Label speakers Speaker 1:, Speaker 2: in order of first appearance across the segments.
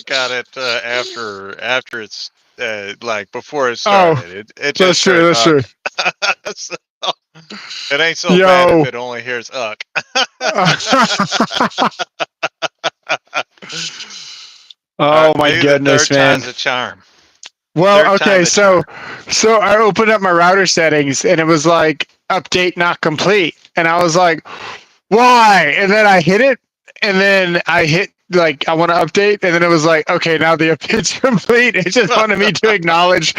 Speaker 1: got it after it's like before it
Speaker 2: Oh,
Speaker 1: started. It
Speaker 2: that's
Speaker 1: just
Speaker 2: true.
Speaker 1: heard
Speaker 2: That's true.
Speaker 1: so, it ain't so bad
Speaker 2: Yo.
Speaker 1: if it only hears uck.
Speaker 2: Oh my
Speaker 1: Maybe the
Speaker 2: goodness,
Speaker 1: third
Speaker 2: man.
Speaker 1: time's a charm.
Speaker 2: Well,
Speaker 1: Third time
Speaker 2: okay,
Speaker 1: the charm.
Speaker 2: so I opened up my router settings and it was like update not complete, and I was like, why? And then I hit it, and then I hit like I want to update, and then it was like, okay, now the update's complete. It just wanted me to acknowledge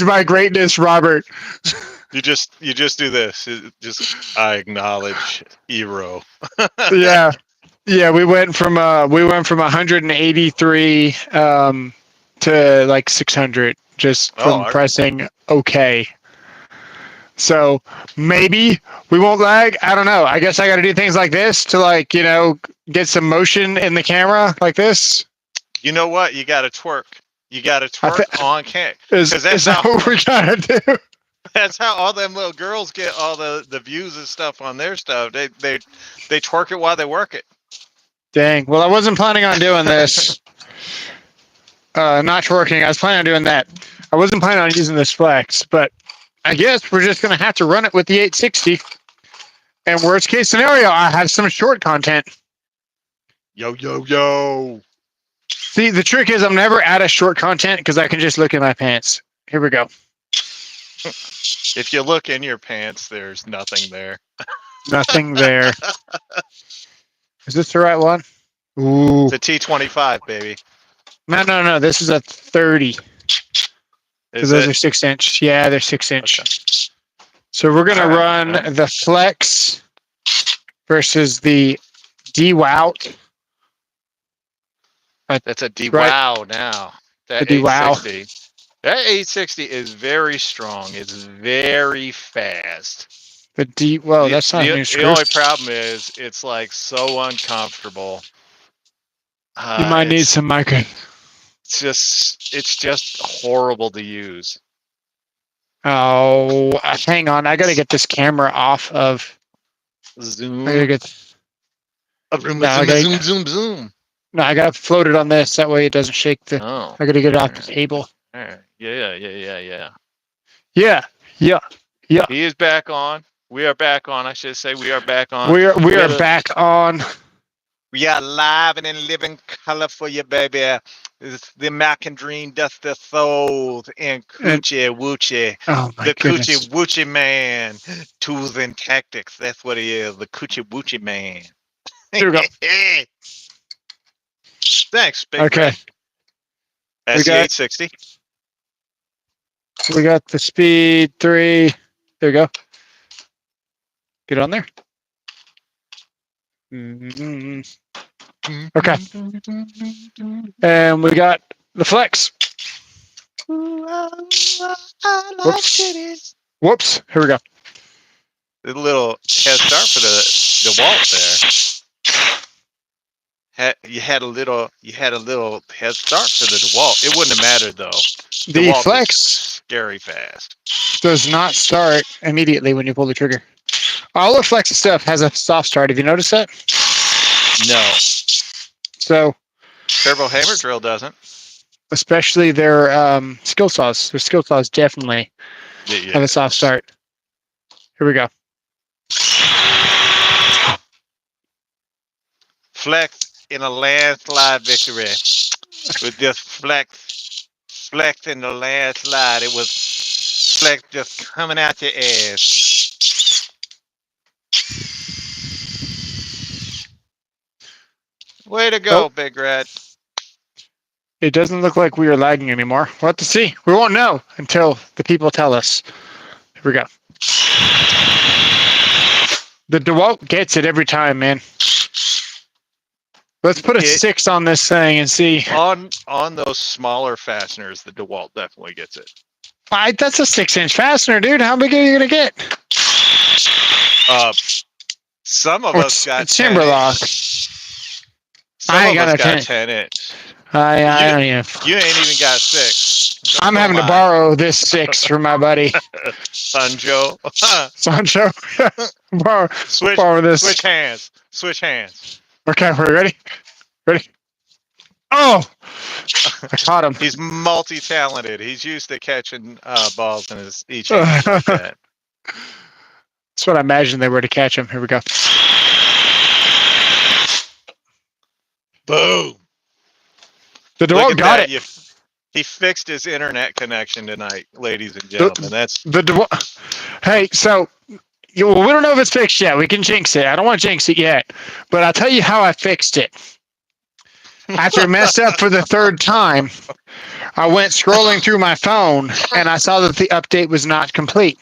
Speaker 2: my greatness, Robert.
Speaker 1: You just do this. I acknowledge Eero.
Speaker 2: Yeah, yeah. We went from 183 to like 600 just from pressing OK. So maybe we won't lag. I don't know. I guess I got to do things like this to like get some motion in the camera like this.
Speaker 1: You know what? You got to twerk. You got to twerk on camera.
Speaker 2: Is that what we gotta do?
Speaker 1: That's how all them little girls get all the views and stuff on their stuff. They twerk it while they work it.
Speaker 2: Dang. Well, I wasn't planning on doing this. Not twerking. I was planning on doing that. I wasn't planning on using this flex, but I guess we're just gonna have to run it with the 860. And worst case scenario, I have some short content.
Speaker 1: Yo, yo, yo.
Speaker 2: See, the trick is I'm never out of short content because I can just look in my pants. Here we go.
Speaker 1: If you look in your pants, there's nothing there.
Speaker 2: Nothing there. Is this the right one? Ooh.
Speaker 1: It's a T25, baby.
Speaker 2: No. This is a 30. Because those are 6-inch. Yeah, they're 6-inch. Okay. So we're going to run the Flex versus the dewalt.
Speaker 1: That's a dewalt now. That 860. That 860 is very strong. It's very fast.
Speaker 2: Well, that's not new
Speaker 1: the only problem is it's like so uncomfortable.
Speaker 2: You might need some micro.
Speaker 1: It's just horrible to use.
Speaker 2: Oh, hang on! I gotta get this camera off of
Speaker 1: zoom.
Speaker 2: I gotta get.
Speaker 1: Zoom.
Speaker 2: No, I gotta float it on this. That way it doesn't shake the.
Speaker 1: Oh,
Speaker 2: I gotta get it off the table.
Speaker 1: All right. Yeah. He is back on. We are back on. I should say we are back on.
Speaker 2: We are back on.
Speaker 1: We are live and in living color for you, baby. It's the American Dream, Dusty Souls, and Coochie Woochie. The Coochie Woochie Man. Tools and tactics. That's what he is. The Coochie Woochie Man.
Speaker 2: Here we go.
Speaker 1: Thanks, big
Speaker 2: okay.
Speaker 1: SC860.
Speaker 2: We got the speed 3. There you go. Get on there. Okay. And we got the Flex. Whoops. Here we go.
Speaker 1: A little head start for the dewalt there. You had a little head start for the dewalt. It wouldn't have mattered though.
Speaker 2: The Flex
Speaker 1: scary fast.
Speaker 2: Does not start immediately when you pull the trigger. All the Flex stuff has a soft start. Have you noticed that?
Speaker 1: No.
Speaker 2: So
Speaker 1: Turbo Hammer Drill doesn't.
Speaker 2: Especially their skill saws. Their skill saws definitely have a soft start. Here we go.
Speaker 1: Flex in a landslide victory. With just Flex in the landslide. It was Flex just coming out your ass. Way to go, Big Red.
Speaker 2: It doesn't look like we are lagging anymore. We'll have to see. We won't know until the people tell us. Here we go. The DeWalt gets it every time, man. Let's put a 6 on this thing and see.
Speaker 1: On those smaller fasteners, the DeWalt definitely gets it.
Speaker 2: That's a 6-inch fastener, dude. How big are you gonna get?
Speaker 1: Some of us got
Speaker 2: Timberlock.
Speaker 1: Some of us got 10-inch.
Speaker 2: I don't even.
Speaker 1: You ain't even got 6.
Speaker 2: I'm having to borrow this 6 from my buddy
Speaker 1: Sancho.
Speaker 2: Borrow this.
Speaker 1: Switch hands.
Speaker 2: Okay, we're ready. Oh, I caught him.
Speaker 1: He's multi-talented. He's used to catching balls in his each hand like that.
Speaker 2: That's what I imagined they were to catch him. Here we go.
Speaker 1: Boom.
Speaker 2: The
Speaker 1: Look
Speaker 2: DeWalt
Speaker 1: at
Speaker 2: got
Speaker 1: that.
Speaker 2: it.
Speaker 1: He fixed his internet connection tonight, ladies and gentlemen. That's
Speaker 2: the DeWalt. Hey, so we don't know if it's fixed yet. We can jinx it. I don't want to jinx it yet, but I'll tell you how I fixed it. After it messed up for the third time, I went scrolling through my phone and I saw that the update was not complete.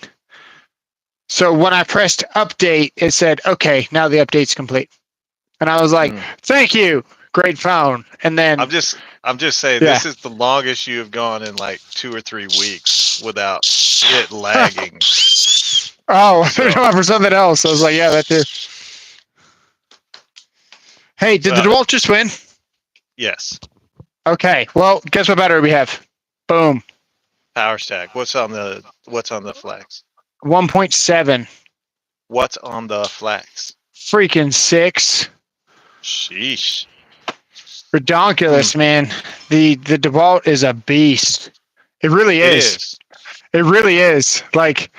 Speaker 2: So when I pressed update, it said, okay, now the update's complete. And I was like, thank you. Great phone. And then
Speaker 1: I'm just saying, this is the longest you have gone in like 2 or 3 weeks without it lagging.
Speaker 2: Oh, so. For something else. I was like, yeah, that too. Hey, did the DeWalt just win?
Speaker 1: Yes.
Speaker 2: Okay. Well, guess what battery we have? Boom.
Speaker 1: Power stack. What's on the flex?
Speaker 2: 1.7.
Speaker 1: What's on the flex?
Speaker 2: Freaking 6.
Speaker 1: Sheesh.
Speaker 2: Redonkulous, man. The DeWalt is a beast. It really is. It really is. Like,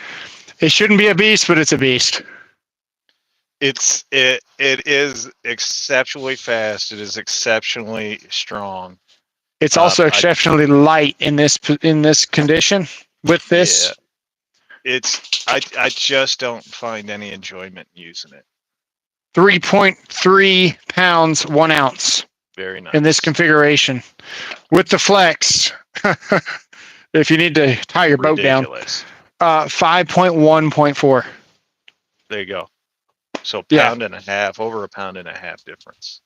Speaker 2: it shouldn't be a beast, but it's a beast.
Speaker 1: It is exceptionally fast. It is exceptionally strong.
Speaker 2: It's also exceptionally light in this condition with this.
Speaker 1: Yeah. I just don't find any enjoyment using it.
Speaker 2: 3.3 pounds, 1 ounce.
Speaker 1: Very nice.
Speaker 2: In this configuration. With the flex, if you need to tie your boat down, 5.1.4.
Speaker 1: There you go. So pound and a half, over a pound and a half difference.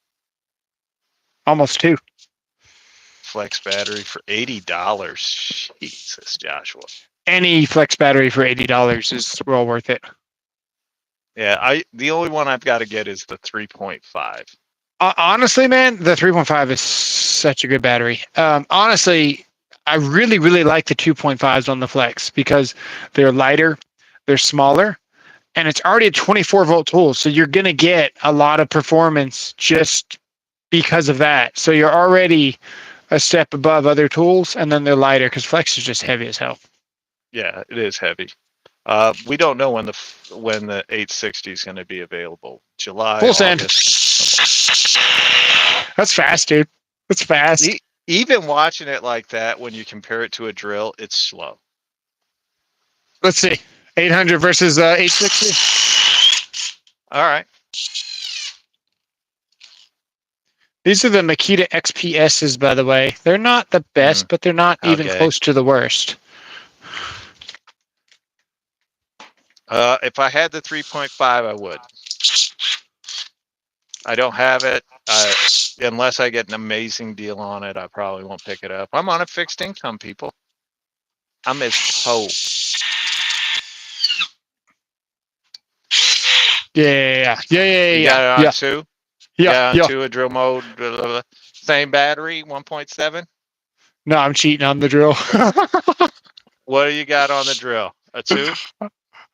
Speaker 2: Almost 2.
Speaker 1: Flex battery for $80. Jesus, Joshua.
Speaker 2: Any flex battery for $80 is well worth it.
Speaker 1: Yeah, the only one I've got to get is the 3.5.
Speaker 2: Honestly, man, the 3.5 is such a good battery. Honestly, I really, really like the 2.5s on the flex because they're lighter, they're smaller, and it's already a 24-volt tool. So you're going to get a lot of performance just because of that. So you're already a step above other tools, and then they're lighter because flex is just heavy as hell.
Speaker 1: Yeah, it is heavy. We don't know when the 860 is going to be available. July,
Speaker 2: full send. That's fast, dude. That's fast.
Speaker 1: Even watching it like that, when you compare it to a drill, it's slow.
Speaker 2: Let's see. 800 versus 860.
Speaker 1: All right.
Speaker 2: These are the Makita XPSs, by the way. They're not the best, but they're not even close to the worst.
Speaker 1: If I had the 3.5, I would. I don't have it. Unless I get an amazing deal on it, I probably won't pick it up. I'm on a fixed income, people. I'm as po.
Speaker 2: Yeah.
Speaker 1: You got it on 2?
Speaker 2: Yeah.
Speaker 1: On 2, a drill mode. Same battery, 1.7?
Speaker 2: No, I'm cheating on the drill.
Speaker 1: What do you got on the drill? A 2?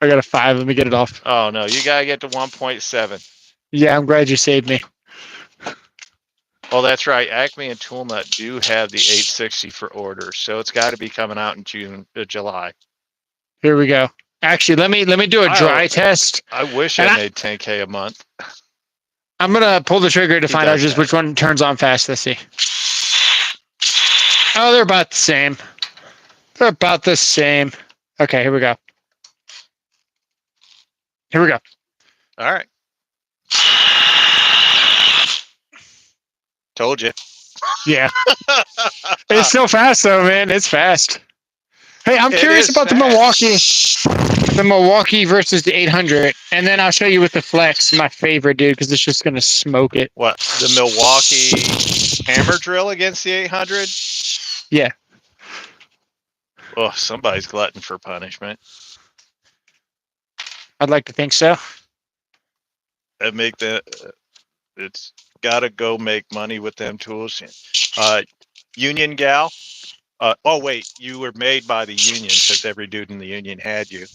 Speaker 2: I got a 5. Let me get it off.
Speaker 1: Oh, no. You got to get to 1.7.
Speaker 2: Yeah, I'm glad you saved me.
Speaker 1: Oh, that's right. Acme and Toolnut do have the 860 for order, so it's got to be coming out in July.
Speaker 2: Here we go. Actually, let me do a dry test.
Speaker 1: I wish I made 10K a month.
Speaker 2: I'm gonna pull the trigger to find out just which one turns on fast. Let's see. Oh, they're about the same. They're about the same. Okay, here we go. Here we go.
Speaker 1: All right. Told you.
Speaker 2: Yeah. It's still fast though, man. It's fast. Hey, I'm curious about the Milwaukee versus the 800, and then I'll show you with the flex, my favorite, dude, because it's just gonna smoke it.
Speaker 1: What, the Milwaukee hammer drill against the 800?
Speaker 2: Yeah.
Speaker 1: Oh, somebody's glutton for punishment.
Speaker 2: I'd like to think so.
Speaker 1: It's got to go make money with them tools. Union gal. Oh wait, you were made by the union because every dude in the union had you.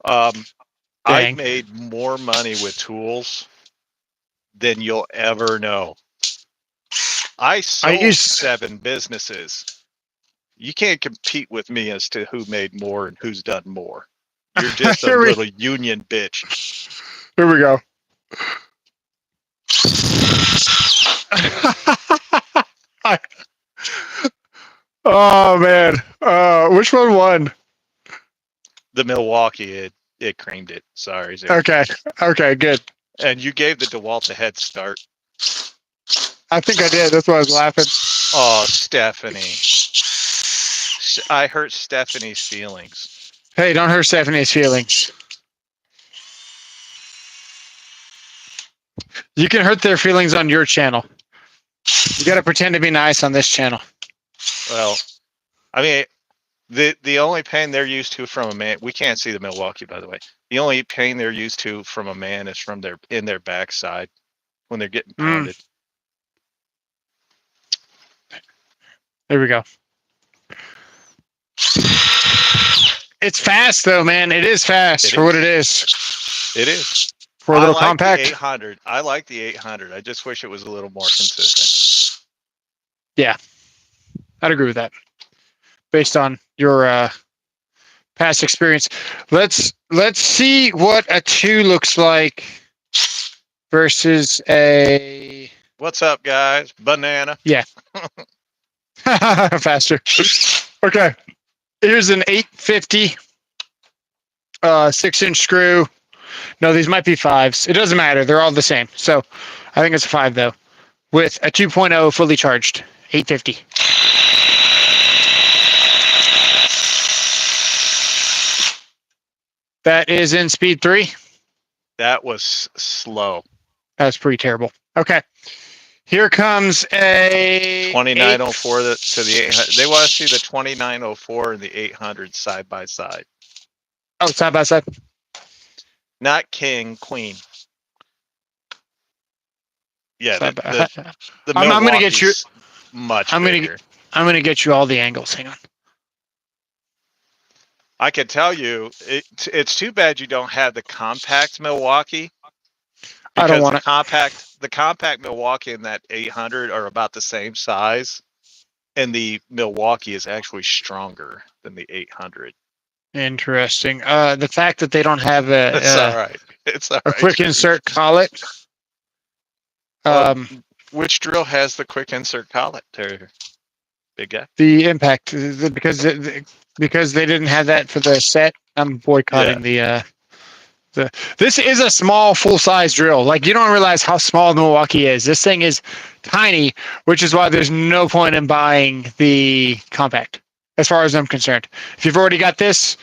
Speaker 1: I made more money with tools than you'll ever know. I
Speaker 2: I
Speaker 1: sold
Speaker 2: used
Speaker 1: 7 businesses. You can't compete with me as to who made more and who's done more. You're just a
Speaker 2: here we
Speaker 1: little union bitch.
Speaker 2: here we go. Oh man. Which one won?
Speaker 1: The Milwaukee, it creamed it. Sorry, Zero.
Speaker 2: Okay. Okay, good.
Speaker 1: And you gave the DeWalt a head start.
Speaker 2: I think I did. That's why I was laughing.
Speaker 1: Oh, Stephanie. I hurt Stephanie's feelings.
Speaker 2: Hey, don't hurt Stephanie's feelings. You can hurt their feelings on your channel. You got to pretend to be nice on this channel.
Speaker 1: Well, I mean, the only pain they're used to from a man, we can't see the Milwaukee, by the way. The only pain they're used to from a man is from their backside when they're getting pounded.
Speaker 2: There we go. It's fast though, man. It is fast for what it is.
Speaker 1: It is.
Speaker 2: For a little compact.
Speaker 1: The 800. I like the 800. I just wish it was a little more consistent.
Speaker 2: Yeah, I'd agree with that. Based on your past experience, let's see what a 2 looks like versus a.
Speaker 1: What's up, guys? Banana.
Speaker 2: Yeah. Faster. Okay. Here's an 850 6-inch screw. No, these might be 5s. It doesn't matter. They're all the same. So I think it's a 5 though. With a 2.0 fully charged. 850. That is in speed 3.
Speaker 1: That was slow.
Speaker 2: That's pretty terrible. Okay. Here comes a
Speaker 1: 2904 to the 800. They want to see the 2904 and the 800 side by side.
Speaker 2: Oh, side by side.
Speaker 1: Not king, queen. Yeah, the
Speaker 2: I'm gonna get you
Speaker 1: much bigger.
Speaker 2: I'm gonna get you all the angles. Hang on.
Speaker 1: I can tell you, it's too bad you don't have the compact Milwaukee.
Speaker 2: I don't want
Speaker 1: the compact Milwaukee and that 800 are about the same size, and the Milwaukee is actually stronger than the 800.
Speaker 2: Interesting. The fact that they don't have
Speaker 1: It's all right. It's all right.
Speaker 2: A quick insert collet.
Speaker 1: Which drill has the quick insert collet there, big guy?
Speaker 2: The impact, because they didn't have that for the set. I'm boycotting the. This is a small full-size drill. Like, you don't realize how small the Milwaukee is. This thing is tiny, which is why there's no point in buying the compact, as far as I'm concerned. If you've already got this,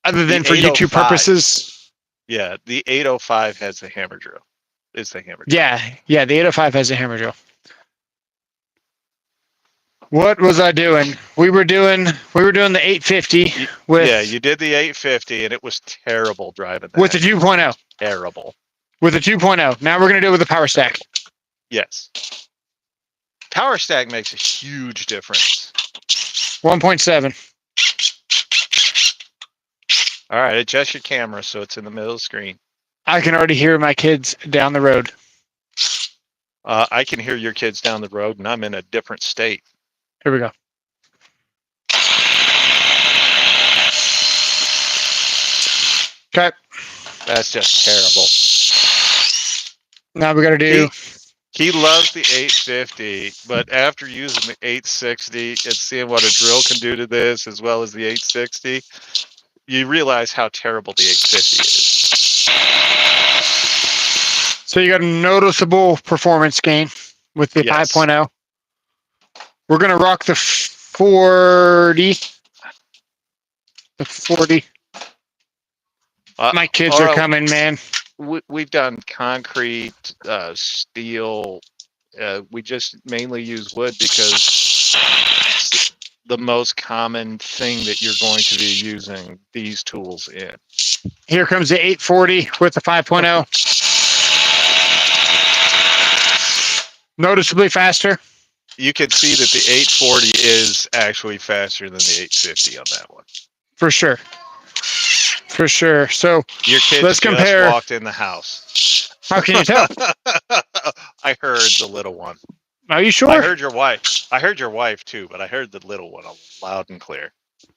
Speaker 2: other than for YouTube purposes.
Speaker 1: Yeah, the 805 has the hammer drill. Is the hammer drill.
Speaker 2: Yeah, the 805 has a hammer drill. What was I doing? We were doing the 850 with.
Speaker 1: Yeah, you did the 850, and it was terrible driving that.
Speaker 2: With the 2.0.
Speaker 1: Terrible.
Speaker 2: With the 2.0. Now we're gonna do it with the power stack.
Speaker 1: Yes. Power stack makes a huge difference.
Speaker 2: 1.7.
Speaker 1: All right, adjust your camera so it's in the middle of the screen.
Speaker 2: I can already hear my kids down the road.
Speaker 1: I can hear your kids down the road, and I'm in a different state.
Speaker 2: Here we go. Okay.
Speaker 1: That's just terrible.
Speaker 2: Now we got to do.
Speaker 1: He loves the 850, but after using the 860 and seeing what a drill can do to this, as well as the 860, you realize how terrible the 850 is.
Speaker 2: So you got a noticeable performance gain with the 5.0. We're going to rock the 40. The 40. My kids are coming, man.
Speaker 1: We've done concrete, steel. We just mainly use wood because it's the most common thing that you're going to be using these tools in.
Speaker 2: Here comes the 840 with the 5.0. Noticeably faster.
Speaker 1: You can see that the 840 is actually faster than the 850 on that one.
Speaker 2: For sure. For sure. So
Speaker 1: your kids
Speaker 2: let's compare.
Speaker 1: Just walked in the house.
Speaker 2: How can you tell?
Speaker 1: I heard the little one.
Speaker 2: Are you sure?
Speaker 1: I heard your wife. I heard your wife too, but I heard the little one loud and clear.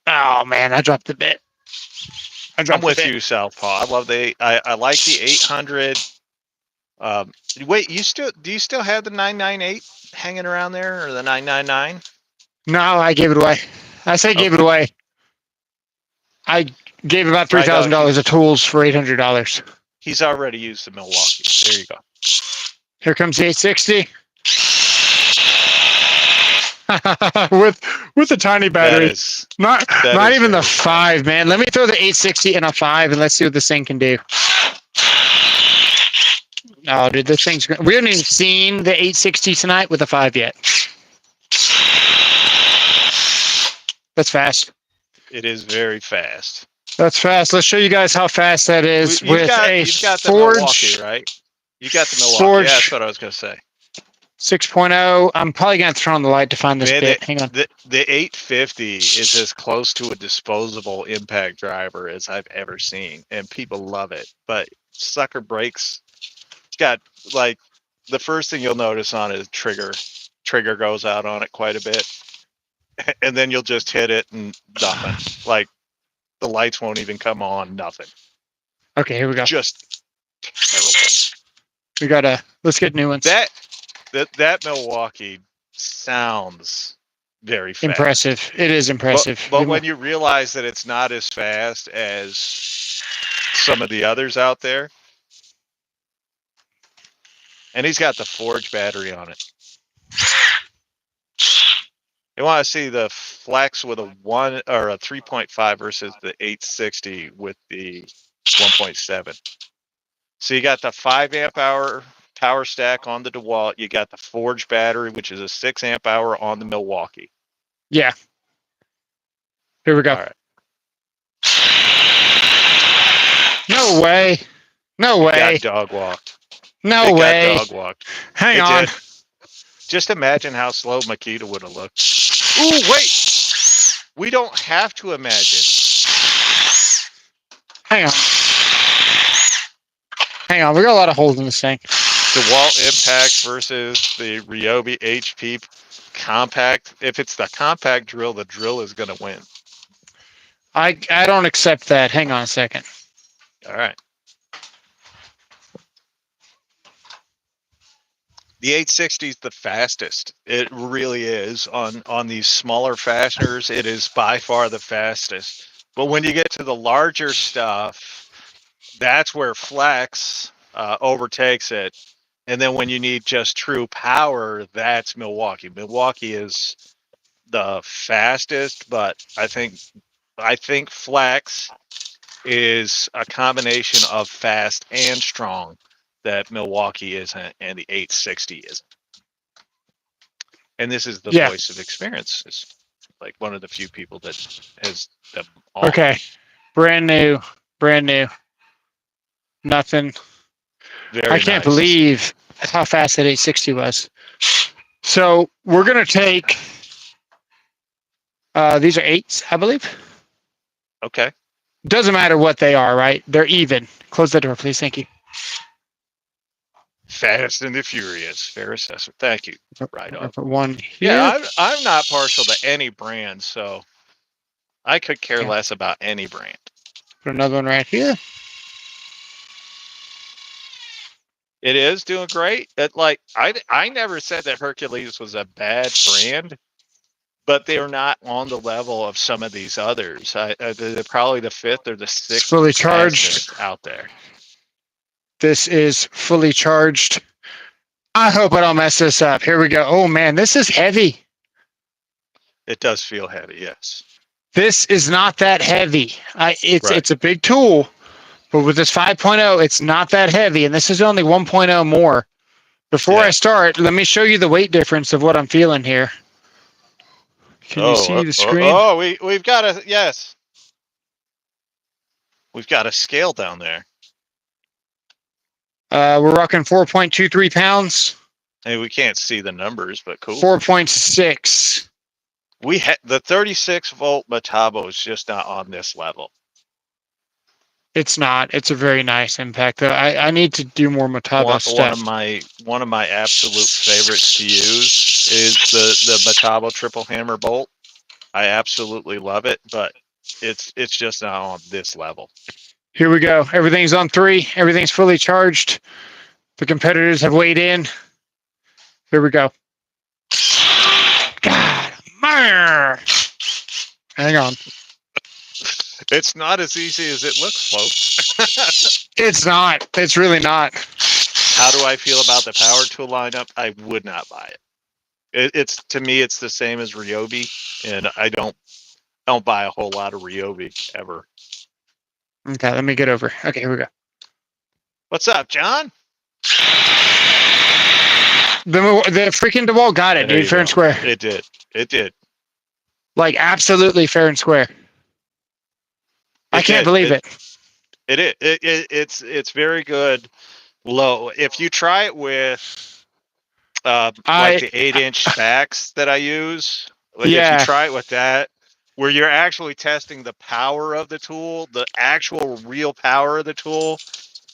Speaker 2: Oh man, I dropped a bit.
Speaker 1: I'm with you, Southpaw. I love I like the 800. Wait, do you still have the 998 hanging around there, or the 999?
Speaker 2: No, I gave it away. I say gave it away. I gave about $3,000 of tools for $800.
Speaker 1: He's already used the Milwaukee. There you go.
Speaker 2: Here comes the 860. with a tiny battery. Not even the 5, man. Let me throw the 860 in a 5 and let's see what this thing can do. Oh, dude, this thing's. We haven't even seen the 860 tonight with a 5 yet. That's fast.
Speaker 1: It is very fast.
Speaker 2: That's fast. Let's show you guys how fast that is.
Speaker 1: You've got the Milwaukee, right? You got the Milwaukee. Yeah, that's what I was going to say.
Speaker 2: 6.0. I'm probably going to turn on the light to find this bit. Hang on.
Speaker 1: The 850 is as close to a disposable impact driver as I've ever seen, and people love it. But sucker breaks. It's got, like, the first thing you'll notice on it is trigger. Trigger goes out on it quite a bit. And then you'll just hit it and nothing. Like, the lights won't even come on, nothing.
Speaker 2: Okay, here we go.
Speaker 1: Just
Speaker 2: terrible. Let's get new ones.
Speaker 1: That Milwaukee sounds very fast.
Speaker 2: Impressive. It is impressive.
Speaker 1: But when you realize that it's not as fast as some of the others out there, and he's got the Forge battery on it. You want to see the Flex with a 1 or a 3.5 versus the 860 with the 1.7. So you got the 5 amp hour power stack on the DeWalt. You got the Forge battery, which is a 6 amp hour on the Milwaukee.
Speaker 2: Yeah. Here we go.
Speaker 1: All right.
Speaker 2: No way. No way.
Speaker 1: It got dog walked.
Speaker 2: No way.
Speaker 1: Got dog walked.
Speaker 2: Hang on.
Speaker 1: Did. Just imagine how slow Makita would have looked. Ooh, wait. We don't have to imagine.
Speaker 2: Hang on. Hang on. We got a lot of holes in this thing.
Speaker 1: DeWalt Impact versus the Ryobi HP Compact. If it's the compact drill, the drill is going to win.
Speaker 2: I don't accept that. Hang on a second.
Speaker 1: All right. The 860 is the fastest. It really is. On these smaller fasteners, it is by far the fastest. But when you get to the larger stuff, that's where Flex overtakes it. And then when you need just true power, that's Milwaukee. Milwaukee is the fastest, but I think Flex is a combination of fast and strong that Milwaukee isn't and the 860 isn't. And this is the voice of experience. Is like one of the few people that has them all.
Speaker 2: Okay. Brand new. Nothing. I can't believe how fast that 860 was. So we're going to take, these are 8s, I believe.
Speaker 1: Okay.
Speaker 2: Doesn't matter what they are, right? They're even. Close that door, please. Thank you.
Speaker 1: Fast and the Furious. Fair assessment. Thank you. Right on.
Speaker 2: Put one here.
Speaker 1: Yeah, I'm not partial to any brand, so I could care less about any brand.
Speaker 2: Put another one right here.
Speaker 1: It is doing great. I never said that Hercules was a bad brand, but they are not on the level of some of these others. They're probably the 5th or the 6th
Speaker 2: fully charged
Speaker 1: out there.
Speaker 2: This is fully charged. I hope I don't mess this up. Here we go. Oh man, this is heavy.
Speaker 1: It does feel heavy, yes.
Speaker 2: This is not that heavy. It's a big tool, but with this 5.0, it's not that heavy, and this is only 1.0 more. Before I start, let me show you the weight difference of what I'm feeling here. Can you see the screen?
Speaker 1: We've got a yes. We've got a scale down there.
Speaker 2: We're rocking 4.23 pounds.
Speaker 1: Hey, we can't see the numbers, but cool.
Speaker 2: 4.6.
Speaker 1: The 36 volt Metabo is just not on this level.
Speaker 2: It's not. It's a very nice impact, though. I need to do more Metabo stuff.
Speaker 1: One of my absolute favorites to use is the Metabo triple hammer bolt. I absolutely love it, but it's just not on this level.
Speaker 2: Here we go. Everything's on 3. Everything's fully charged. The competitors have weighed in. Here we go. God, man. Hang on.
Speaker 1: It's not as easy as it looks, folks.
Speaker 2: It's not. It's really not.
Speaker 1: How do I feel about the power tool lineup? I would not buy it. It's to me, it's the same as Ryobi, and I don't buy a whole lot of Ryobi ever.
Speaker 2: Okay, let me get over. Okay, here we go.
Speaker 1: What's up, John?
Speaker 2: The freaking DeWalt got it, dude. Fair and square.
Speaker 1: It did. It did.
Speaker 2: Like absolutely fair and square. I can't believe it.
Speaker 1: It's very good. Low. If you try it with like the 8-inch stacks that I use, like if you try it with that, where you're actually testing the power of the tool, the actual real power of the tool,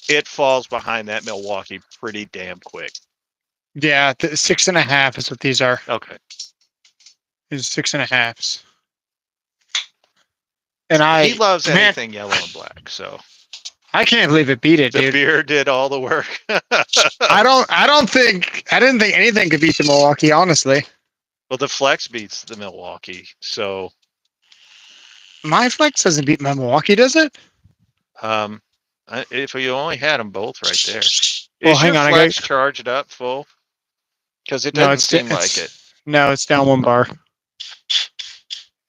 Speaker 1: it falls behind that Milwaukee pretty damn quick.
Speaker 2: Yeah, 6.5 is what these are.
Speaker 1: Okay.
Speaker 2: These 6.5s.
Speaker 1: And he loves anything yellow and black, so
Speaker 2: I can't believe it beat it, dude.
Speaker 1: The beer did all the work.
Speaker 2: I didn't think anything could beat the Milwaukee, honestly.
Speaker 1: Well, the Flex beats the Milwaukee, so
Speaker 2: my Flex doesn't beat my Milwaukee, does it?
Speaker 1: If you only had them both right there.
Speaker 2: Well,
Speaker 1: is your Flex charged up full? Because it doesn't seem like it.
Speaker 2: No, it's down 1 bar.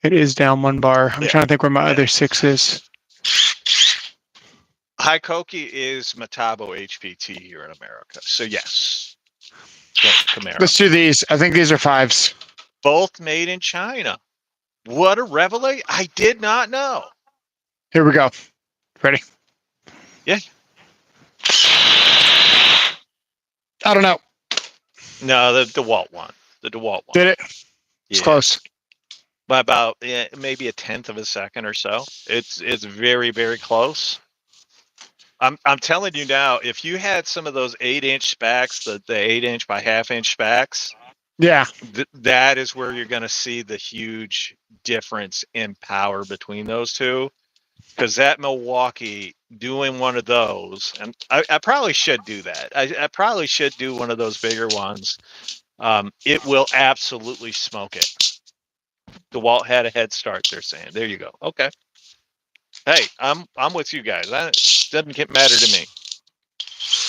Speaker 2: It is down 1 bar. I'm trying to think where my other 6 is.
Speaker 1: Hikoki is Metabo HPT here in America. So yes. Camaro.
Speaker 2: Let's do these. I think these are 5s.
Speaker 1: Both made in China. What a revelation. I did not know.
Speaker 2: Here we go. Ready?
Speaker 1: Yeah.
Speaker 2: I don't know.
Speaker 1: No, the DeWalt one. The DeWalt one.
Speaker 2: Did it? It's close.
Speaker 1: By about maybe 1/10 of a second or so. It's very, very close. I'm telling you now, if you had some of those 8-inch specs, the 8-inch by 1/2-inch specs, that is where you're going to see the huge difference in power between those two. Because that Milwaukee doing one of those, and I probably should do that. I probably should do one of those bigger ones. It will absolutely smoke it. DeWalt had a head start, they're saying. There you go. Okay. Hey, I'm with you guys. That doesn't matter to me.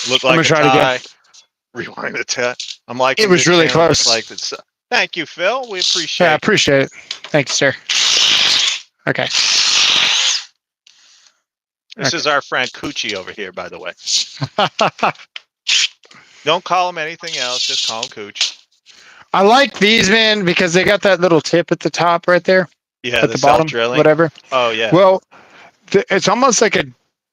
Speaker 1: Look like a tie. Rewind the test. I'm like
Speaker 2: it was really close.
Speaker 1: Like it's, thank you, Phil. We appreciate it.
Speaker 2: Yeah, I appreciate it. Thank you, sir. Okay.
Speaker 1: This is our friend Coochie over here, by the way. Don't call him anything else. Just call him Cooch.
Speaker 2: I like these, man, because they got that little tip at the top right there.
Speaker 1: Yeah,
Speaker 2: at the bottom,
Speaker 1: drilling.
Speaker 2: Whatever.
Speaker 1: Oh, yeah.
Speaker 2: Well, it's almost like a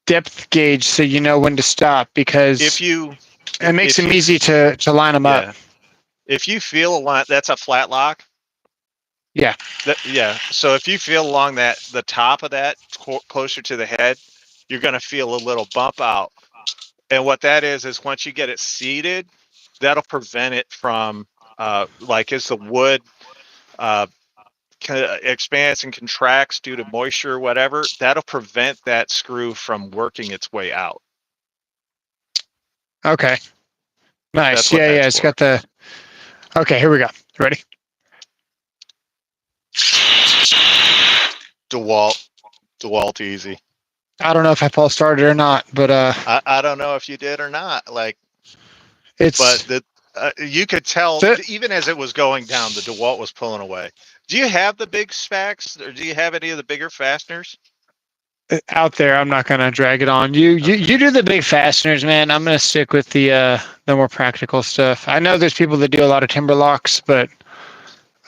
Speaker 2: depth gauge, so you know when to stop, because it makes them easy to line them up.
Speaker 1: If you feel a line, that's a flat lock.
Speaker 2: Yeah.
Speaker 1: So if you feel along the top of that, closer to the head, you're going to feel a little bump out. And what that is once you get it seated, that'll prevent it from, like as the wood expands and contracts due to moisture or whatever, that'll prevent that screw from working its way out.
Speaker 2: Okay. Nice. Yeah, it's got the... Okay, here we go. Ready?
Speaker 1: DeWalt easy.
Speaker 2: I don't know if I false started or not, but
Speaker 1: I don't know if you did or not. Like, you could tell even as it was going down, the DeWalt was pulling away. Do you have the big specs, or do you have any of the bigger fasteners?
Speaker 2: Out there, I'm not gonna drag it on. You do the big fasteners, man. I'm gonna stick with the more practical stuff. I know there's people that do a lot of timber locks, but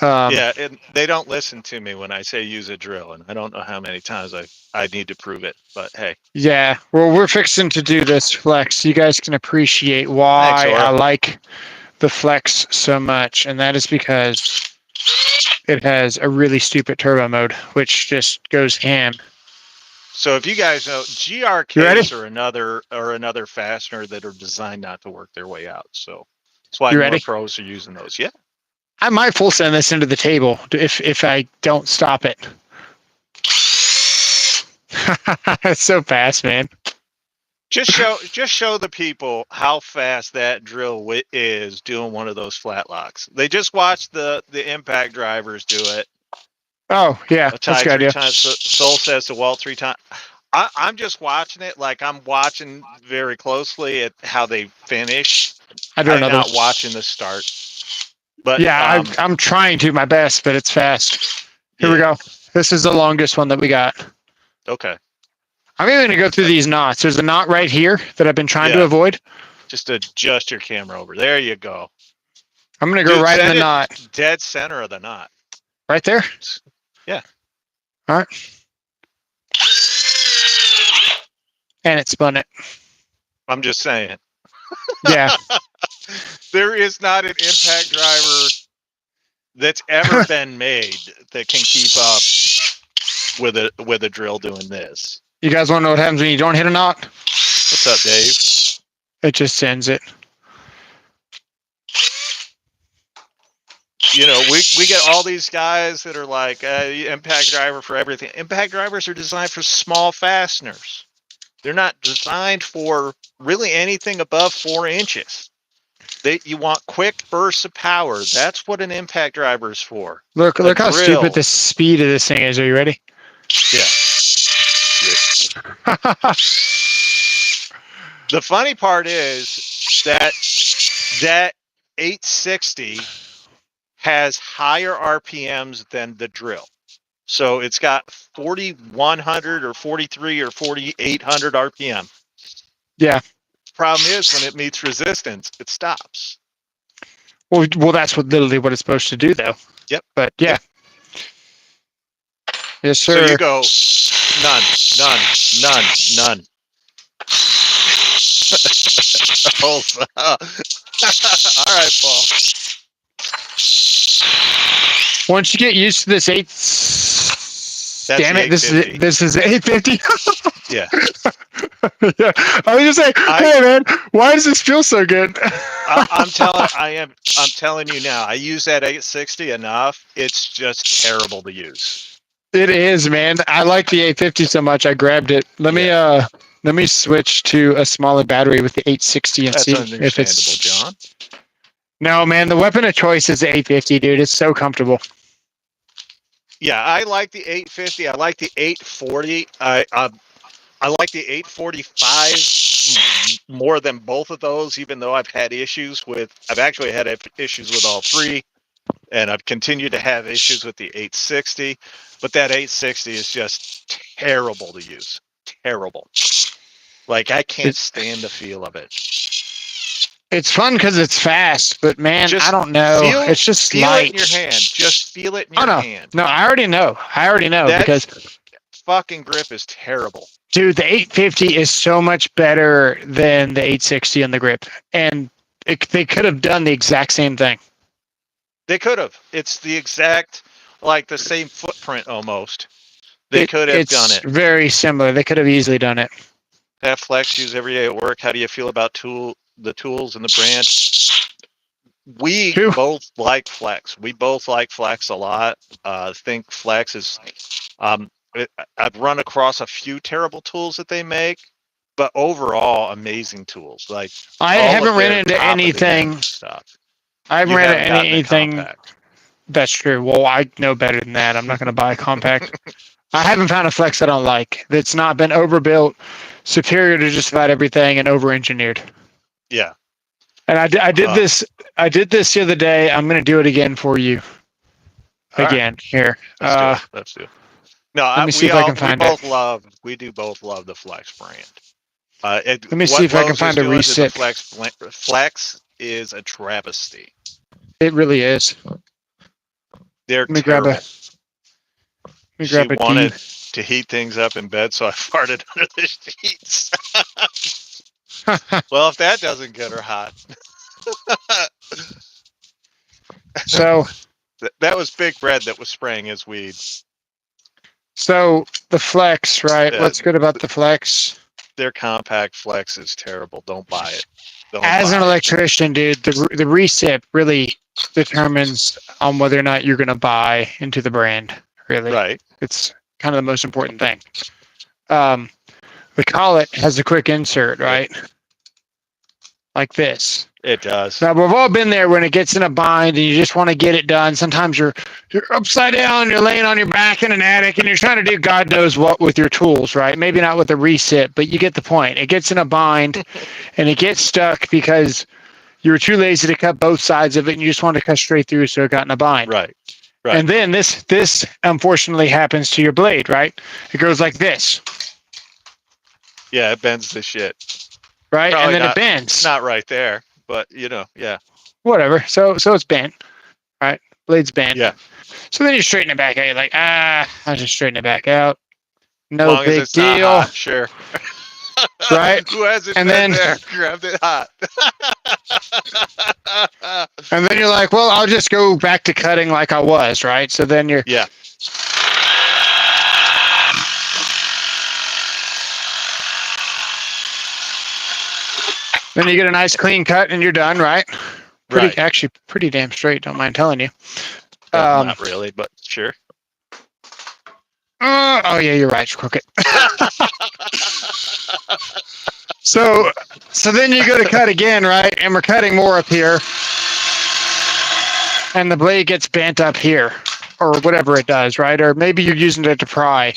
Speaker 1: and they don't listen to me when I say use a drill, and I don't know how many times I need to prove it, but hey.
Speaker 2: Yeah, well, we're fixing to do this Flex. You guys can appreciate why I like the Flex so much, and that is because it has a really stupid turbo mode, which just goes ham.
Speaker 1: So if you guys know,
Speaker 2: You ready?
Speaker 1: GRKs are another fastener that are designed not to work their way out. So that's why
Speaker 2: You
Speaker 1: more
Speaker 2: ready?
Speaker 1: pros are using those. Yeah.
Speaker 2: I might full send this into the table if I don't stop it. It's so fast, man.
Speaker 1: Just show the people how fast that drill is doing one of those flat locks. They just watched the impact drivers do it.
Speaker 2: Oh yeah,
Speaker 1: A
Speaker 2: that's a
Speaker 1: tie
Speaker 2: good
Speaker 1: three
Speaker 2: idea.
Speaker 1: times. Soul says to Walt 3 times. I'm just watching it like I'm watching very closely at how they finish.
Speaker 2: I do
Speaker 1: I'm
Speaker 2: another.
Speaker 1: not watching the start. But
Speaker 2: Yeah, I'm trying to my best, but it's fast. Here we
Speaker 1: yeah.
Speaker 2: go. This is the longest one that we got.
Speaker 1: Okay.
Speaker 2: I'm even going to go through these knots. There's a knot right here that I've been trying to
Speaker 1: Yeah.
Speaker 2: avoid.
Speaker 1: Just adjust your camera over. There you go.
Speaker 2: I'm going to go
Speaker 1: Dude,
Speaker 2: right in the
Speaker 1: set it
Speaker 2: knot.
Speaker 1: dead center of the knot.
Speaker 2: Right there?
Speaker 1: Yeah.
Speaker 2: All right. And it spun it.
Speaker 1: I'm just saying.
Speaker 2: Yeah.
Speaker 1: There is not an impact driver that's ever been made that can keep up with a drill doing this.
Speaker 2: You guys want to know what happens when you don't hit a knot?
Speaker 1: What's up, Dave?
Speaker 2: It just sends it.
Speaker 1: You know, we get all these guys that are like impact driver for everything. Impact drivers are designed for small fasteners. They're not designed for really anything above 4 inches. You want quick bursts of power. That's what an impact driver is for.
Speaker 2: Look
Speaker 1: A
Speaker 2: how stupid
Speaker 1: drill.
Speaker 2: the speed of this thing is. Are you ready?
Speaker 1: Yeah. The funny part is that 860 has higher RPMs than the drill. So it's got 4,100 or 43 or 4,800 RPM.
Speaker 2: Yeah.
Speaker 1: The problem is when it meets resistance, it stops.
Speaker 2: Well, that's literally what it's supposed to do, though.
Speaker 1: Yep.
Speaker 2: But yeah.
Speaker 1: Yep.
Speaker 2: Yes, sir.
Speaker 1: So you go none. All right, Paul.
Speaker 2: Once you get used to this damn it, this is 850.
Speaker 1: Yeah.
Speaker 2: Yeah. I was just saying, hey man, why does this feel so good?
Speaker 1: I'm telling you now. I use that 860 enough. It's just terrible to use.
Speaker 2: It is, man. I like the 850 so much. I grabbed it. Let me switch to a smaller battery with the 860 and see if it's
Speaker 1: John.
Speaker 2: No, man. The weapon of choice is the 850, dude. It's so comfortable.
Speaker 1: Yeah, I like the 850. I like the 840. I like the 845 more than both of those, even though I've actually had issues with all three, and I've continued to have issues with the 860. But that 860 is just terrible to use. Terrible. Like, I can't stand the feel of it.
Speaker 2: It's fun because it's fast, but man, I don't know. It's just
Speaker 1: feel
Speaker 2: light.
Speaker 1: It in your hand. Just feel it in your hand.
Speaker 2: No, I already know.
Speaker 1: That
Speaker 2: because
Speaker 1: fucking grip is terrible.
Speaker 2: Dude, the 850 is so much better than the 860 on the grip, and they could have done the exact same thing.
Speaker 1: They could have. It's the exact, like the same footprint almost. They could have done it.
Speaker 2: It's very similar. They could have easily done it.
Speaker 1: Have Flex use every day at work. How do you feel about the tools and the brand? We both like Flex. We both like Flex a lot. Think Flex is. I've run across a few terrible tools that they make, but overall amazing tools. Like
Speaker 2: I haven't ran into anything.
Speaker 1: Stuff.
Speaker 2: I haven't ran into anything. That's true. Well, I know better than that. I'm not going to buy a compact. I haven't found a Flex I don't like that's not been overbuilt, superior to just about everything, and over-engineered.
Speaker 1: Yeah.
Speaker 2: And I did this. I did this the other day. I'm going to do it again for you. Again, right. Here.
Speaker 1: Let's do it. No,
Speaker 2: let me see if I can find it.
Speaker 1: We do both love the Flex brand.
Speaker 2: Let me see if I can find a reset.
Speaker 1: Flex is a travesty.
Speaker 2: It really is.
Speaker 1: They're terrible. She wanted to heat things up in bed, so I farted under the sheets. Well, if that doesn't get her hot.
Speaker 2: So
Speaker 1: that was Big Red that was spraying his weed.
Speaker 2: So the flex, right?
Speaker 1: Uh,
Speaker 2: What's good about the flex?
Speaker 1: their compact flex is terrible. Don't buy it. Don't
Speaker 2: As an
Speaker 1: buy it.
Speaker 2: electrician, dude, the recip really determines on whether or not you're going to buy into the brand. Really,
Speaker 1: Right.
Speaker 2: it's kind of the most important thing. Um, the collet has a quick insert, right? Like this.
Speaker 1: It does.
Speaker 2: Now we've all been there when it gets in a bind and you just want to get it done. Sometimes you're upside down, you're laying on your back in an attic, and you're trying to do God knows what with your tools, right? Maybe not with a recip, but you get the point. It gets in a bind and it gets stuck because you were too lazy to cut both sides of it and you just wanted to cut straight through, so it got in a bind.
Speaker 1: Right. Right.
Speaker 2: And then this unfortunately happens to your blade, right? It goes like this.
Speaker 1: Yeah, it bends the shit.
Speaker 2: Right?
Speaker 1: Probably
Speaker 2: and then
Speaker 1: not,
Speaker 2: it bends.
Speaker 1: Not right there, but yeah.
Speaker 2: Whatever. So it's bent. Right? Blade's bent.
Speaker 1: Yeah.
Speaker 2: So then you straighten it back out. You're like, I'll just straighten it back out. No
Speaker 1: As long
Speaker 2: big
Speaker 1: as it's
Speaker 2: deal.
Speaker 1: not hot, sure.
Speaker 2: Right?
Speaker 1: Who hasn't
Speaker 2: And
Speaker 1: been
Speaker 2: then
Speaker 1: there? Grabbed it hot.
Speaker 2: and then you're like, well, I'll just go back to cutting like I was, right? So then you're
Speaker 1: Yeah.
Speaker 2: Then you get a nice clean cut and you're done, right? Actually pretty damn straight, don't mind telling you.
Speaker 1: Well, not really, but sure.
Speaker 2: Oh yeah, you're right, it's crooked. So then you go to cut again, right? And we're cutting more up here. And the blade gets bent up here. Or whatever it does, right? Or maybe you're using it to pry.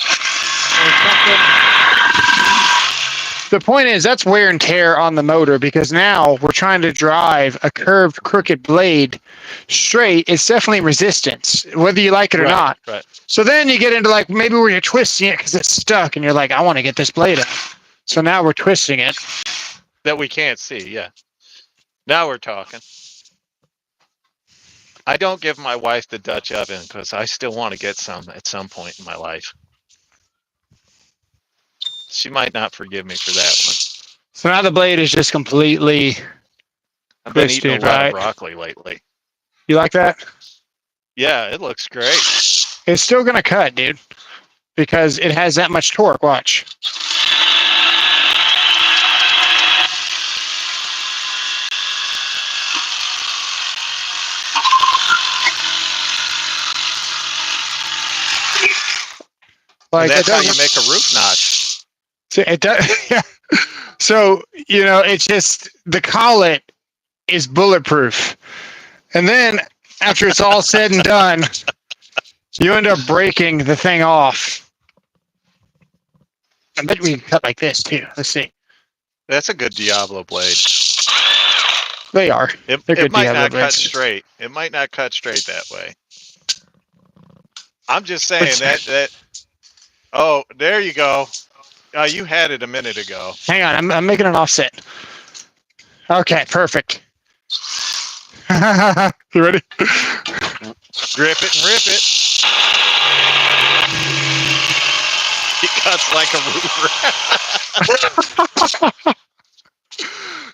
Speaker 2: The point is, that's wear and tear on the motor, because now we're trying to drive a curved, crooked blade straight. It's definitely resistance, whether you like it or not.
Speaker 1: Right.
Speaker 2: So then you get into like maybe where you're twisting it because it's stuck, and you're like, I want to get this blade out. So now we're twisting it.
Speaker 1: That we can't see, yeah. Now we're talking. I don't give my wife the Dutch oven because I still want to get some at some point in my life. She might not forgive me for that one.
Speaker 2: So now the blade is just completely
Speaker 1: I've been
Speaker 2: twisted,
Speaker 1: eating a lot
Speaker 2: right?
Speaker 1: of broccoli lately.
Speaker 2: You like that?
Speaker 1: Yeah, it looks great.
Speaker 2: It's still going to cut, dude, because it has that much torque. Watch.
Speaker 1: Like, and that's how you make a roof notch.
Speaker 2: So it does. Yeah. So, it's just the collet is bulletproof. And then after it's all said and done, you end up breaking the thing off. I bet we can cut like this too. Let's see.
Speaker 1: That's a good Diablo blade.
Speaker 2: They are.
Speaker 1: It might not cut straight. It might not cut straight that way. I'm just saying that. Oh, there you go. You had it a minute ago.
Speaker 2: Hang on, I'm making an offset. Okay, perfect. You ready?
Speaker 1: Grip it and rip it. He cuts like a roofer.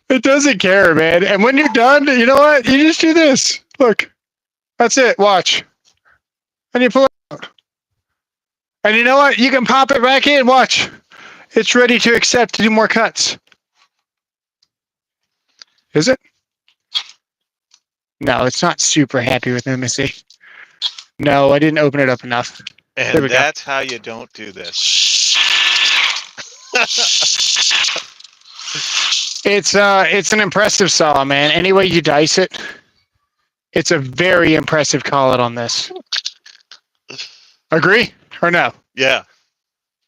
Speaker 2: It doesn't care, man. And when you're done, you know what? You just do this. Look. That's it. Watch. And you pull it out. And you know what? You can pop it back in. Watch. It's ready to accept to do more cuts. Is it? No, it's not super happy with me. Let me see. No, I didn't open it up enough.
Speaker 1: And that's how you don't do this.
Speaker 2: It's an impressive saw, man. Any way you dice it, it's a very impressive collet on this. Agree or no?
Speaker 1: Yeah,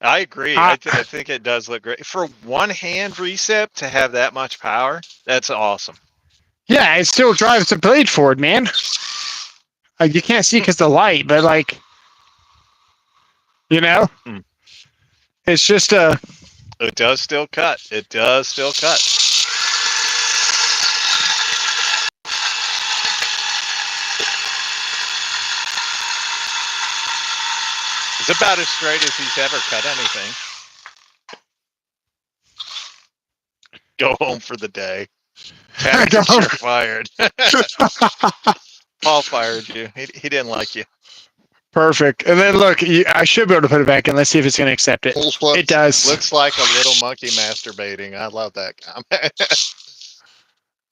Speaker 1: I agree. I think it does look great. For one hand recip to have that much power, that's awesome. Yeah,
Speaker 2: it still drives the blade forward, man. Like, you can't see because the light, but like, it's just a...
Speaker 1: It does still cut. It does still cut. It's about as straight as he's ever cut anything. Go home for the day. You're fired. Paul fired you. He didn't like you.
Speaker 2: Perfect. And then look, I should be able to put it back in. Let's see if it's going to accept it. It does.
Speaker 1: Looks like a little monkey masturbating. I love that comment.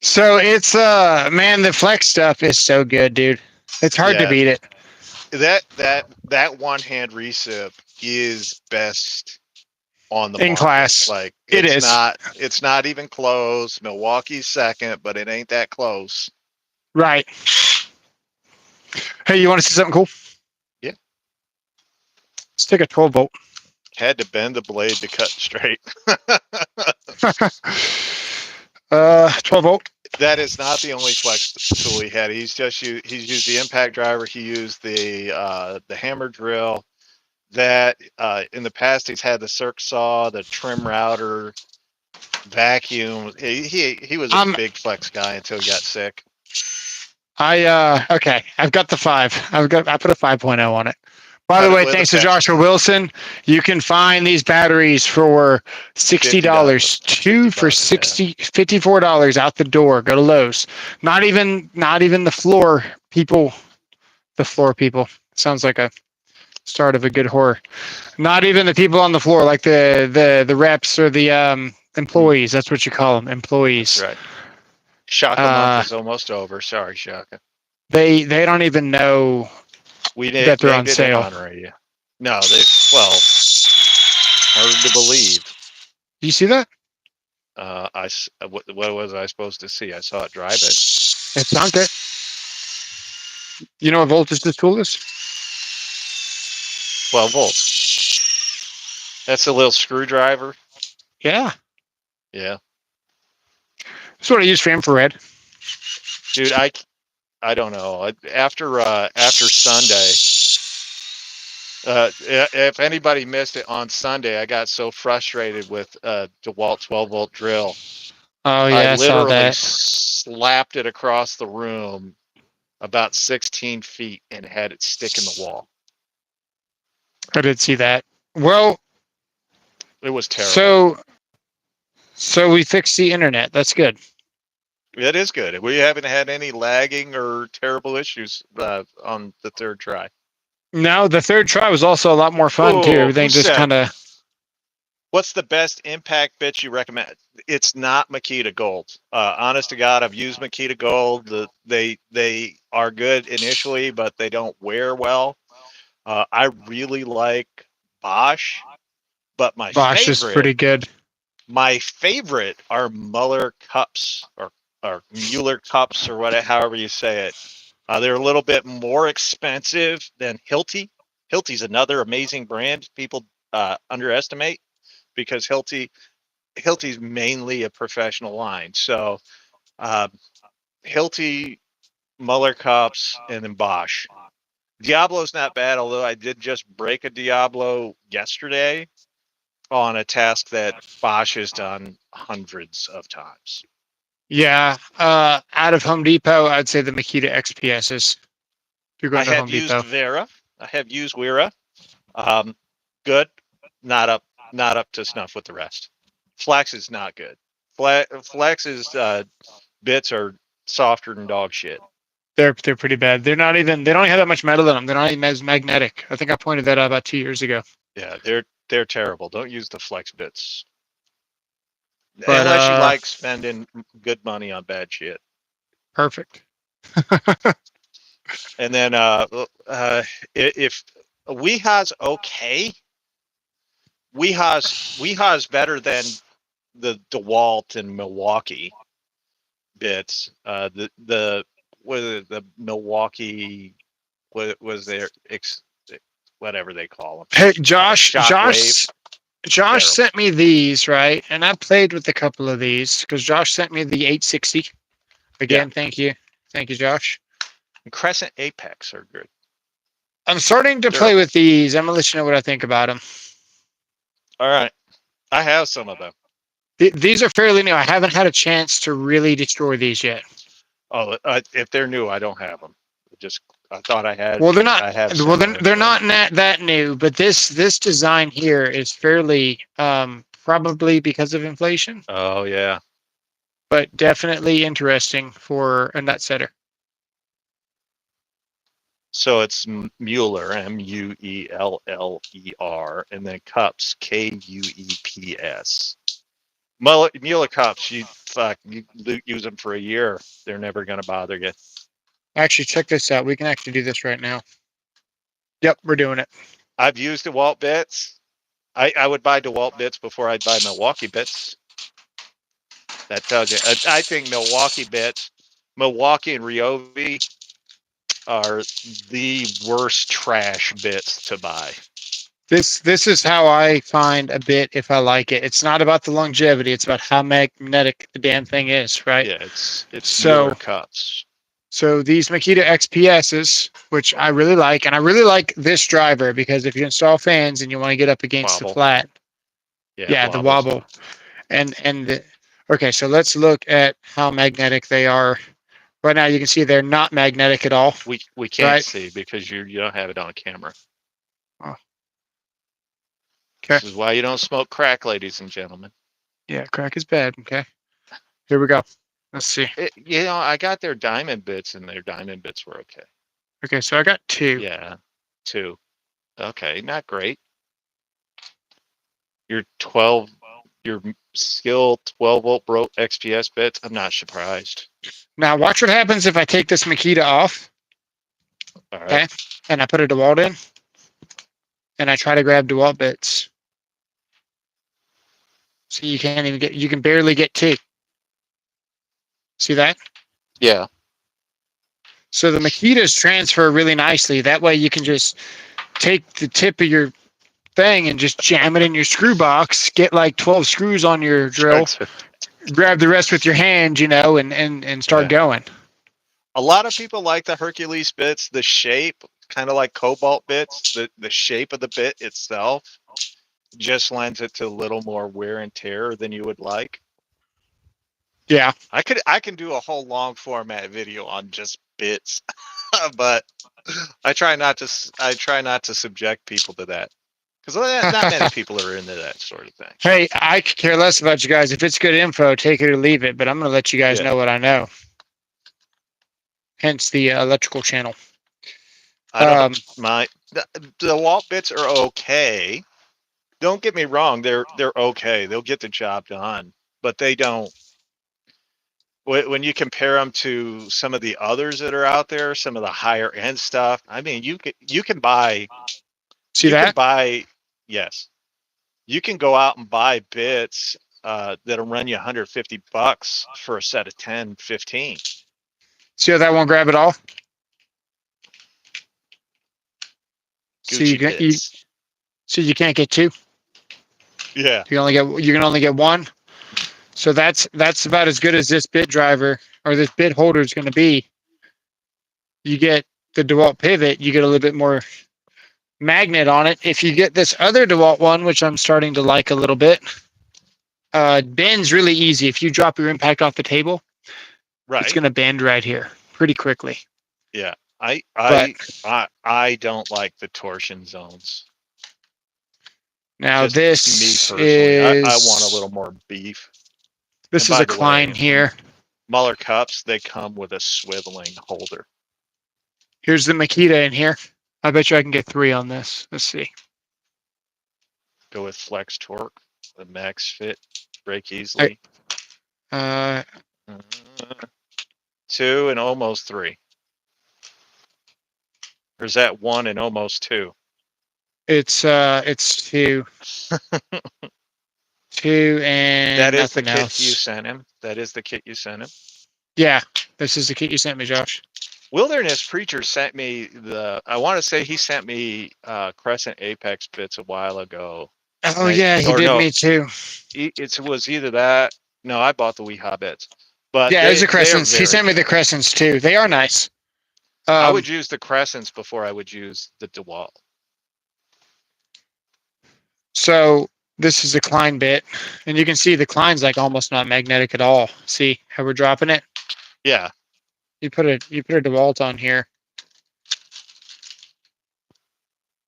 Speaker 2: So it's man, the flex stuff is so good, dude. It's hard to
Speaker 1: Yeah,
Speaker 2: beat it.
Speaker 1: that one hand recip is best on the
Speaker 2: In
Speaker 1: market.
Speaker 2: class.
Speaker 1: Like
Speaker 2: It is.
Speaker 1: it's not even close. Milwaukee's second, but it ain't that close.
Speaker 2: Right. Hey, you want to see something cool?
Speaker 1: Yeah.
Speaker 2: Let's take a 12 volt.
Speaker 1: Had to bend the blade to cut straight.
Speaker 2: 12 volt.
Speaker 1: That is not the only flex tool he had. He's used the impact driver. He used the hammer drill. That in the past he's had the circ saw, the trim router, vacuum. He was a big flex guy until he got sick.
Speaker 2: Okay, I've got the 5. I put a 5.0 on it. By the way, thanks to Joshua Wilson, you can find these batteries for $60. 2 for $54 out the door. Go to Lowe's. Not even the floor people. The floor people sounds like a start of a good horror. Not even the people on the floor, like the reps or the employees. That's what you call them, employees.
Speaker 1: That's right. Shaka month is almost over. Sorry, Shaka.
Speaker 2: They don't even know that they're on sale.
Speaker 1: Honor you. No, hard to believe.
Speaker 2: Do you see that?
Speaker 1: What was I supposed to see? I saw it drive it.
Speaker 2: It's not good. You know what voltage this tool is?
Speaker 1: 12 volts. That's a little screwdriver.
Speaker 2: Yeah.
Speaker 1: Yeah.
Speaker 2: That's what I use for infrared.
Speaker 1: Dude, I don't know. After Sunday, if anybody missed it on Sunday, I got so frustrated with dewalt 12 volt drill.
Speaker 2: Oh yeah,
Speaker 1: I literally
Speaker 2: slapped
Speaker 1: it across the room about 16 feet and had it stick in the wall.
Speaker 2: I did see that. Well,
Speaker 1: it was terrible.
Speaker 2: So we fixed the internet. That's good.
Speaker 1: It is good. We haven't had any lagging or terrible issues on the third try.
Speaker 2: No, the third try was also a lot more fun too. Everything just kind of.
Speaker 1: What's the best impact bit you recommend? It's not Makita Gold. Honest to God, I've used Makita Gold. They are good initially, but they don't wear well. I really like Bosch, but
Speaker 2: Bosch is pretty good.
Speaker 1: My favorite are Mueller cups or Mueller cups or whatever, however you say it. They're a little bit more expensive than Hilti. Hilti's another amazing brand people underestimate because Hilti's mainly a professional line. So Hilti, Mueller cups, and then Bosch. Diablo's not bad, although I did just break a Diablo yesterday on a task that Bosch has done hundreds of times.
Speaker 2: Yeah, out of Home Depot, I'd say the Makita XPSs.
Speaker 1: I have used Vera. I have used Wera. Good. Not up to snuff with the rest. Flex is not good. Flex's bits are softer than dog shit.
Speaker 2: They're pretty bad. They don't even have that much metal in them. They're not even as magnetic. I think I pointed that out about 2 years ago.
Speaker 1: Yeah, they're terrible. Don't use the flex bits. But, unless you like spending good money on bad shit.
Speaker 2: Perfect.
Speaker 1: And then if Weeha's okay, Weeha's better than the DeWalt and Milwaukee bits. The Milwaukee, what was their whatever they call them.
Speaker 2: Hey, Josh sent me these, right? And I played with a couple of these because Josh sent me the 860. Again, Thank you, Josh.
Speaker 1: And Crescent Apex are good.
Speaker 2: I'm starting to play with these. I'm gonna let you know what I think about them.
Speaker 1: All right, I have some of them.
Speaker 2: These are fairly new. I haven't had a chance to really destroy these yet.
Speaker 1: Oh, if they're new, I don't have them. I thought I had.
Speaker 2: Well, they're not. They're not that new. But this design here is fairly probably because of inflation.
Speaker 1: Oh yeah.
Speaker 2: But definitely interesting for a nut setter.
Speaker 1: So it's Mueller, Mueller, and then cups, Kueps. Mueller cups, you use them for a year. They're never going to bother you.
Speaker 2: Actually, check this out. We can actually do this right now. Yep, we're doing it.
Speaker 1: I've used DeWalt bits. I would buy DeWalt bits before I'd buy Milwaukee bits. That tells you. I think Milwaukee bits, Milwaukee and Ryobi are the worst trash bits to buy.
Speaker 2: This is how I find a bit if I like it. It's not about the longevity. It's about how magnetic the damn thing is, right?
Speaker 1: Yeah, it's Mueller cups.
Speaker 2: So these Makita XPSs, which I really like, and I really like this driver because if you install fans and you want to get up against the flat, the wobble, okay, so let's look at how magnetic they are. Right now, you can see they're not magnetic at all.
Speaker 1: We can't see because you don't have it on camera.
Speaker 2: Oh.
Speaker 1: Okay. This is why you don't smoke crack, ladies and gentlemen.
Speaker 2: Yeah, crack is bad. Okay. Here we go. Let's see.
Speaker 1: I got their diamond bits, and their diamond bits were okay.
Speaker 2: Okay, so I got 2.
Speaker 1: Yeah, 2. Okay, not great. Your skill 12-volt broke XPS bits. I'm not surprised.
Speaker 2: Now watch what happens if I take this Makita off.
Speaker 1: All right.
Speaker 2: Okay, and I put a DeWalt in, and I try to grab DeWalt bits. So you can't even get. You can barely get 2. See that?
Speaker 1: Yeah.
Speaker 2: So the Makitas transfer really nicely. That way you can just take the tip of your thing and just jam it in your screw box, get like 12 screws on your drill, grab the rest with your hand, and start going.
Speaker 1: A lot of people like the Hercules bits, the shape, kind of like cobalt bits, the shape of the bit itself just lends it to a little more wear and tear than you would like.
Speaker 2: Yeah.
Speaker 1: I can do a whole long format video on just bits, but I try not to subject people to that. Because not many people are into that sort of thing.
Speaker 2: Hey, I could care less about you guys. If it's good info, take it or leave it. But I'm going to let you guys know what I know. Hence the electrical channel.
Speaker 1: I don't the DeWalt bits are okay. Don't get me wrong; they're okay. They'll get the job done, but they don't. When you compare them to some of the others that are out there, some of the higher end stuff. I mean, you can buy. Can buy. Yes, you can go out and buy bits that'll run you $150 for a set of 10, 15.
Speaker 2: See how that won't grab it all?
Speaker 1: Gucci
Speaker 2: so you can't get 2?
Speaker 1: Yeah.
Speaker 2: You can only get 1. So that's about as good as this bit driver or this bit holder is going to be. You get the DeWalt pivot, you get a little bit more magnet on it. If you get this other DeWalt one, which I'm starting to like a little bit, bends really easy. If you drop your impact off the table, it's going to bend right here pretty quickly.
Speaker 1: Yeah, I don't like the torsion zones.
Speaker 2: Now just this is.
Speaker 1: I want a little more beef.
Speaker 2: This is a Klein here.
Speaker 1: Mueller cups, they come with a swiveling holder.
Speaker 2: Here's the Makita in here. I bet you I can get 3 on this. Let's see.
Speaker 1: Go with flex torque, the max fit, break easily. 2 and almost 3. Or is that 1 and almost 2?
Speaker 2: It's 2. 2 and
Speaker 1: that is the
Speaker 2: kit
Speaker 1: you sent him. That is the kit you sent him.
Speaker 2: Yeah, this is the kit you sent me, Josh.
Speaker 1: Wilderness Preacher sent me I want to say he sent me Crescent Apex bits a while ago.
Speaker 2: Oh yeah, he did me too.
Speaker 1: It was either that. No, I bought the Weehaw bits. But
Speaker 2: yeah, it was the Crescents. He sent me the Crescents too. They are nice.
Speaker 1: I would use the Crescents before I would use the DeWalt.
Speaker 2: So this is a Klein bit, and you can see the Klein's like almost not magnetic at all. See how we're dropping it?
Speaker 1: Yeah.
Speaker 2: You put a DeWalt on here.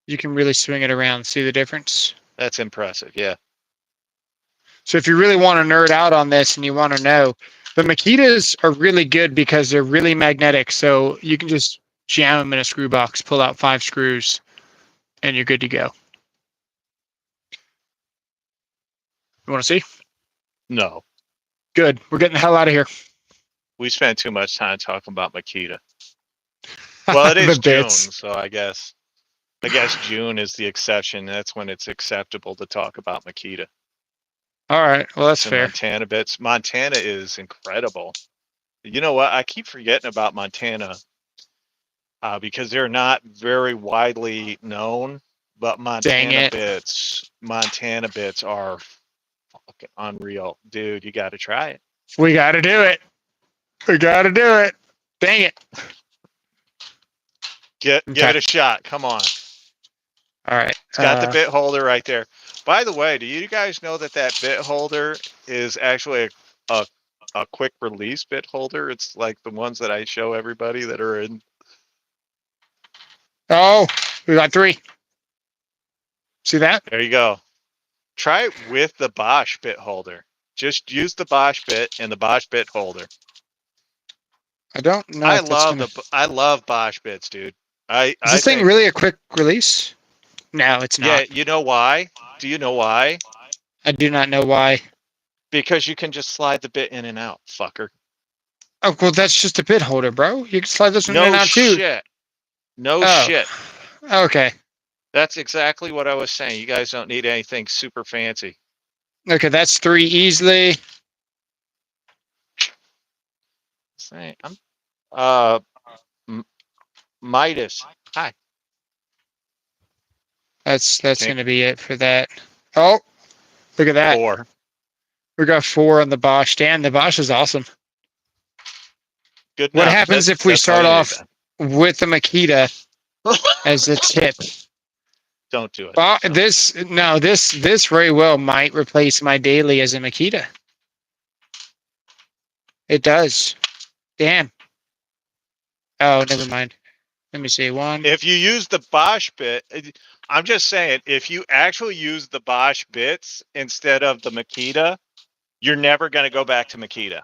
Speaker 2: You can really swing it around. See the difference?
Speaker 1: That's impressive. Yeah.
Speaker 2: So if you really want to nerd out on this and you want to know, the Makitas are really good because they're really magnetic. So you can just jam them in a screw box, pull out 5 screws, and you're good to go. You want to see?
Speaker 1: No.
Speaker 2: Good. We're getting the hell out of here.
Speaker 1: We spent too much time talking about Makita. Well, it is June, so I guess June is the exception. That's when it's acceptable to talk about Makita.
Speaker 2: All right. Well, that's
Speaker 1: and
Speaker 2: fair.
Speaker 1: Montana bits. Montana is incredible. You know what? I keep forgetting about Montana because they're not very widely known. But Montana bits are fucking unreal, dude. You got to try it.
Speaker 2: We got to do it. We got to do it. Dang it.
Speaker 1: Give it a shot. Come on.
Speaker 2: All right.
Speaker 1: It's got the bit holder right there. By the way, do you guys know that bit holder is actually a quick release bit holder? It's like the ones that I show everybody that are in.
Speaker 2: Oh, we got 3. See that?
Speaker 1: There you go. Try it with the Bosch bit holder. Just use the Bosch bit and the Bosch bit holder.
Speaker 2: I don't know.
Speaker 1: I love Bosch bits, dude. Is
Speaker 2: this thing really a quick release? No, it's not.
Speaker 1: Yeah, you know why? Do you know why?
Speaker 2: I do not know why.
Speaker 1: Because you can just slide the bit in and out, fucker.
Speaker 2: Oh, well, that's just a bit holder, bro. You can slide this one in and out too.
Speaker 1: No shit.
Speaker 2: Okay.
Speaker 1: That's exactly what I was saying. You guys don't need anything super fancy.
Speaker 2: Okay, that's 3 easily.
Speaker 1: Midas. Hi.
Speaker 2: That's going to be it for that. Oh, look at that.
Speaker 1: 4.
Speaker 2: We got 4 on the Bosch. Dan, the Bosch is awesome.
Speaker 1: Good.
Speaker 2: What happens if we start off with the Makita as a tip?
Speaker 1: Don't do it.
Speaker 2: This very well might replace my daily as a Makita. It does. Damn. Oh, never mind. Let me see. 1.
Speaker 1: If you use the Bosch bit, I'm just saying, if you actually use the Bosch bits instead of the Makita, you're never going to go back to Makita.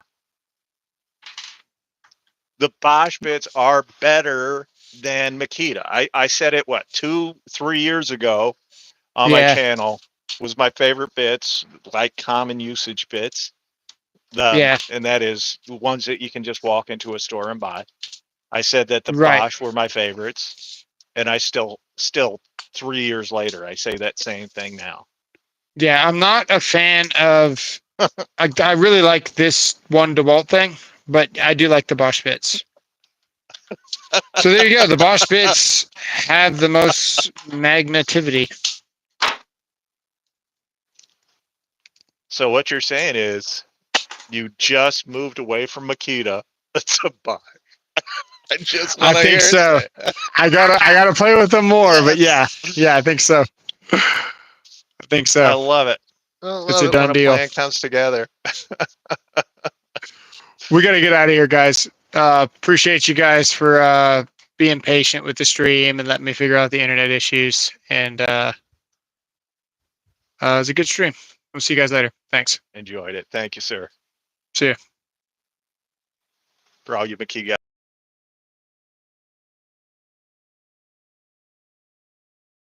Speaker 1: The Bosch bits are better than Makita. I said it, 2-3 years ago on my channel. Was my favorite bits, like common usage bits. And that is the ones that you can just walk into a store and buy. I said that the Bosch were my favorites, and I still 3 years later, I say that same thing now.
Speaker 2: Yeah, I'm not a fan of. I really like this one dewalt thing, but I do like the Bosch bits. So there you go. The Bosch bits have the most magnetivity.
Speaker 1: So what you're saying is, you just moved away from Makita to Bosch. I
Speaker 2: think so. I gotta play with them more, but yeah, I think so.
Speaker 1: I love it.
Speaker 2: It's a done deal.
Speaker 1: When a plan comes together.
Speaker 2: We gotta get out of here, guys. Appreciate you guys for being patient with the stream and letting me figure out the internet issues. And it was a good stream. We'll see you guys later. Thanks.
Speaker 1: Enjoyed it. Thank you, sir.
Speaker 2: See ya.
Speaker 1: For all you Makita guys.